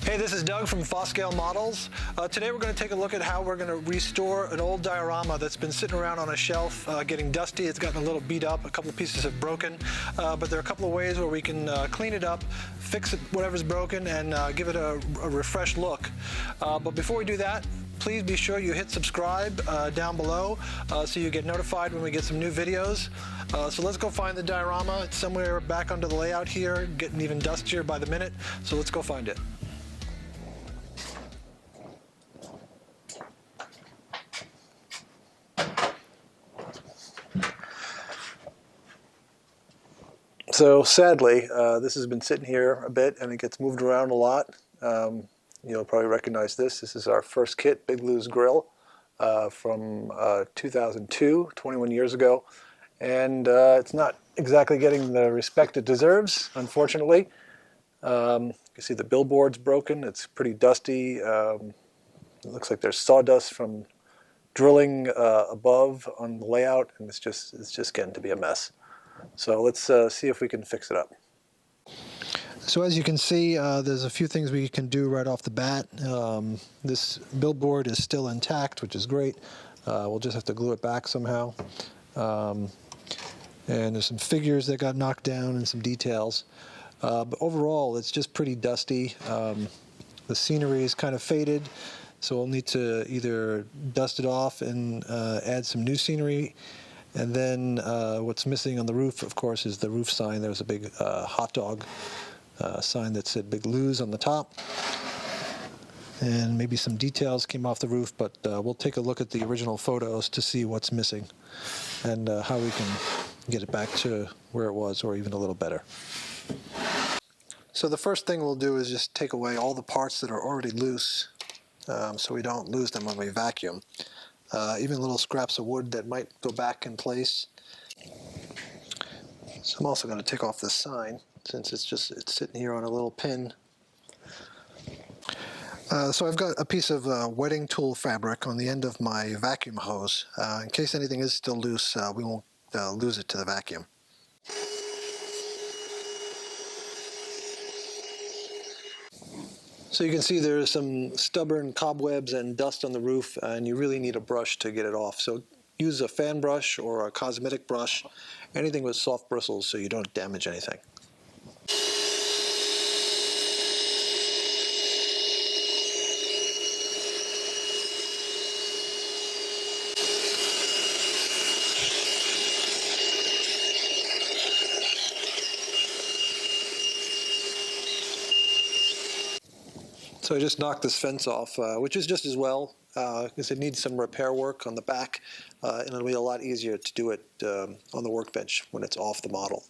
Hey, this is Doug from Foscale Models. Today we're going to take a look at how we're going to restore an old diorama that's been sitting around on a shelf getting dusty. It's gotten a little beat up, a couple of pieces have broken, but there are a couple of ways where we can clean it up, fix it, whatever's broken, and give it a refreshed look. But before we do that, please be sure you hit subscribe down below so you get notified when we get some new videos. So let's go find the diorama. It's somewhere back under the layout here, getting even dustier by the minute, so let's go find it. So sadly, this has been sitting here a bit and it gets moved around a lot. You'll probably recognize this. This is our first kit, Big Lou's Grill, from 2002, 21 years ago. And it's not exactly getting the respect it deserves, unfortunately. You can see the billboard's broken. It's pretty dusty. It looks like there's sawdust from drilling above on the layout, and it's just getting to be a mess. So let's see if we can fix it up. So as you can see, there's a few things we can do right off the bat. This billboard is still intact, which is great. We'll just have to glue it back somehow. And there's some figures that got knocked down and some details. But overall, it's just pretty dusty. The scenery is kind of faded, so we'll need to either dust it off and add some new scenery. And then what's missing on the roof, of course, is the roof sign. There's a big hot dog sign that said Big Lou's on the top. And maybe some details came off the roof, but we'll take a look at the original photos to see what's missing and how we can get it back to where it was, or even a little better. So the first thing we'll do is just take away all the parts that are already loose so we don't lose them when we vacuum. Even little scraps of wood that might go back in place. So I'm also going to take off this sign since it's sitting here on a little pin. So I've got a piece of wetting tool fabric on the end of my vacuum hose. In case anything is still loose, we won't lose it to the vacuum. So you can see there's some stubborn cobwebs and dust on the roof, and you really need a brush to get it off. So use a fan brush or a cosmetic brush, anything with soft bristles so you don't damage anything. So I just knocked this fence off, which is just as well, because it needs some repair work on the back, and it'll be a lot easier to do it on the workbench when it's off the model.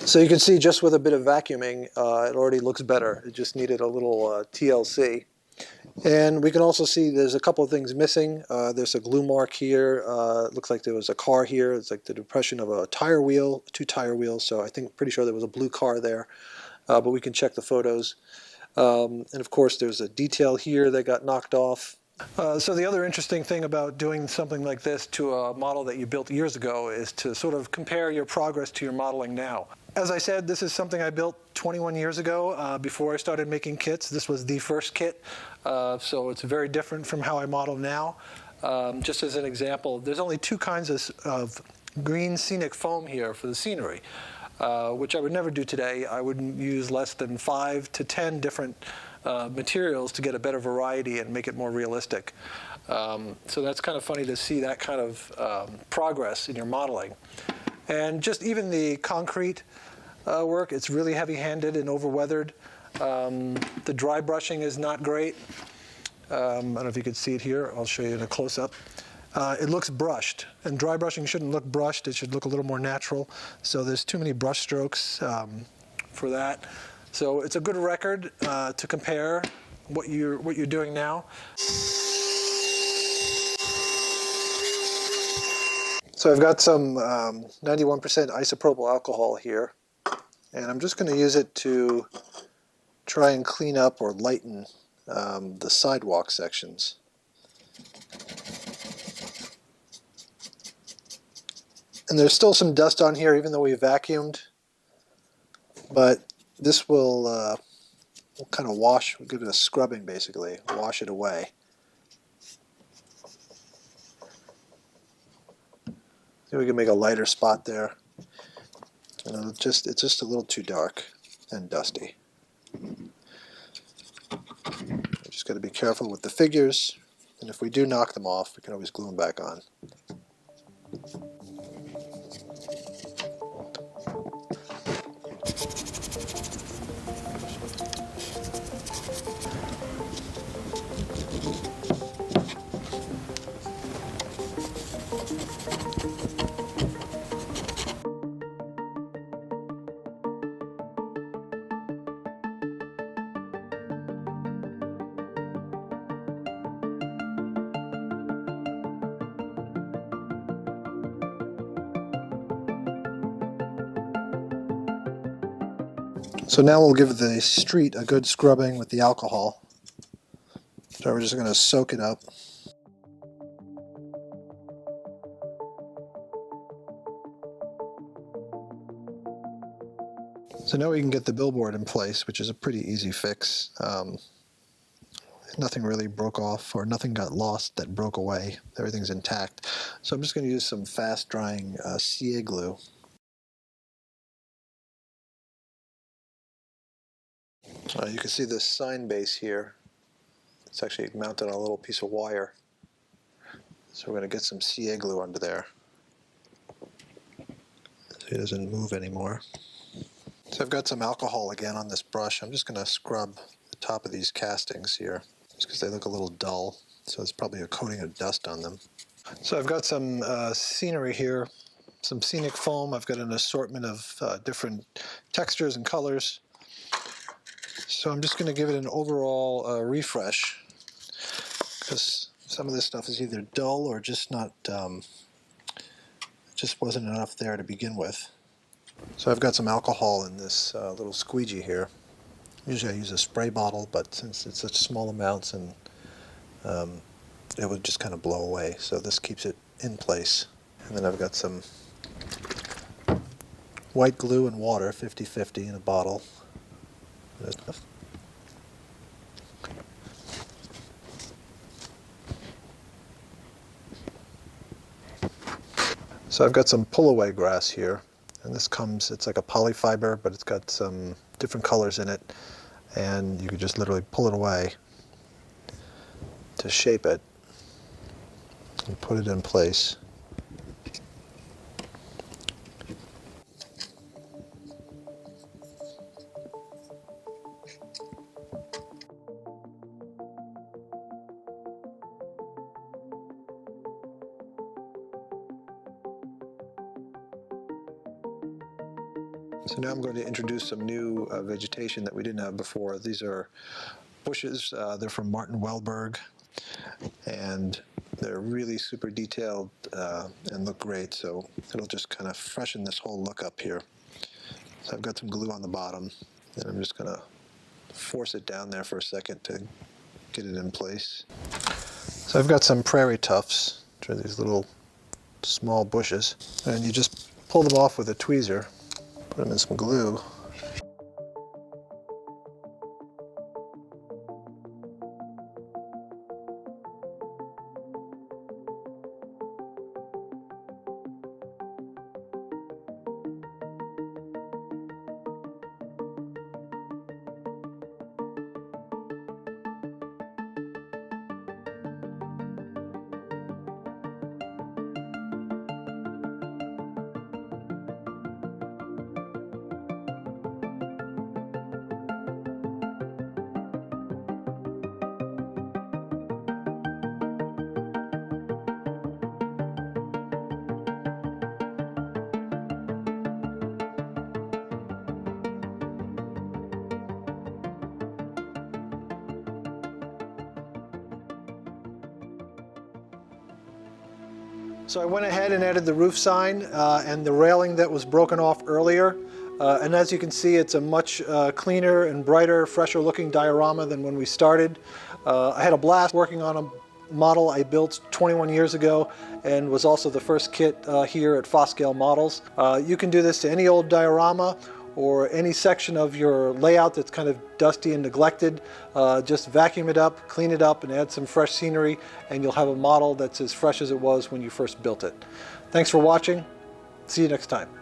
So you can see just with a bit of vacuuming, it already looks better. It just needed a little TLC. And we can also see there's a couple of things missing. There's a glue mark here. It looks like there was a car here. It's like the depression of a tire wheel, 2 tire wheels. So I think pretty sure there was a blue car there. But we can check the photos. And of course, there's a detail here that got knocked off. So the other interesting thing about doing something like this to a model that you built years ago is to sort of compare your progress to your modeling now. As I said, this is something I built 21 years ago before I started making kits. This was the first kit, so it's very different from how I model now. Just as an example, there's only 2 kinds of green scenic foam here for the scenery, which I would never do today. I would use less than 5 to 10 different materials to get a better variety and make it more realistic. So that's kind of funny to see that kind of progress in your modeling. And just even the concrete work, it's really heavy-handed and over-weathered. The dry brushing is not great. I don't know if you can see it here. I'll show you in a close-up. It looks brushed, and dry brushing shouldn't look brushed. It should look a little more natural. So there's too many brush strokes for that. So it's a good record to compare what you're doing now. So I've got some 91% isopropyl alcohol here, and I'm just going to use it to try and clean up or lighten the sidewalk sections. And there's still some dust on here even though we vacuumed, but this will kind of wash, we'll give it a scrubbing basically, wash it away. See, we can make a lighter spot there. And it's just a little too dark and dusty. Just got to be careful with the figures, and if we do knock them off, we can always glue them back on. So now we'll give the street a good scrubbing with the alcohol. So we're just going to soak it up. So now we can get the billboard in place, which is a pretty easy fix. Nothing really broke off, or nothing got lost that broke away. Everything's intact. So I'm just going to use some fast drying CA glue. You can see this sign base here. It's actually mounted on a little piece of wire. So we're going to get some CA glue under there so it doesn't move anymore. So I've got some alcohol again on this brush. I'm just going to scrub the top of these castings here just because they look a little dull. So it's probably a coating of dust on them. So I've got some scenery here, some scenic foam. I've got an assortment of different textures and colors. So I'm just going to give it an overall refresh because some of this stuff is either dull or just not, just wasn't enough there to begin with. So I've got some alcohol in this little squeegee here. Usually I use a spray bottle, but since it's such small amounts and it would just kind of blow away. So this keeps it in place. And then I've got some white glue and water, 50-50 in a bottle. So I've got some pull-away grass here, and this comes, it's like a polyfiber, but it's got some different colors in it, and you can just literally pull it away to shape it and put it in place. So now I'm going to introduce some new vegetation that we didn't have before. These are bushes. They're from Martin Wellberg, and they're really super detailed and look great. So it'll just kind of freshen this whole look up here. So I've got some glue on the bottom, and I'm just going to force it down there for a second to get it in place. So I've got some prairie tufts, which are these little small bushes, and you just pull them off with a tweezer. Put them in some glue. So I went ahead and added the roof sign and the railing that was broken off earlier. And as you can see, it's a much cleaner and brighter, fresher looking diorama than when we started. I had a blast working on them model I built 21 years ago and was also the first kit here at Foscale Models. You can do this to any old diorama or any section of your layout that's kind of dusty and neglected. Just vacuum it up, clean it up, and add some fresh scenery, and you'll have a model that's as fresh as it was when you first built it. Thanks for watching. See you next time.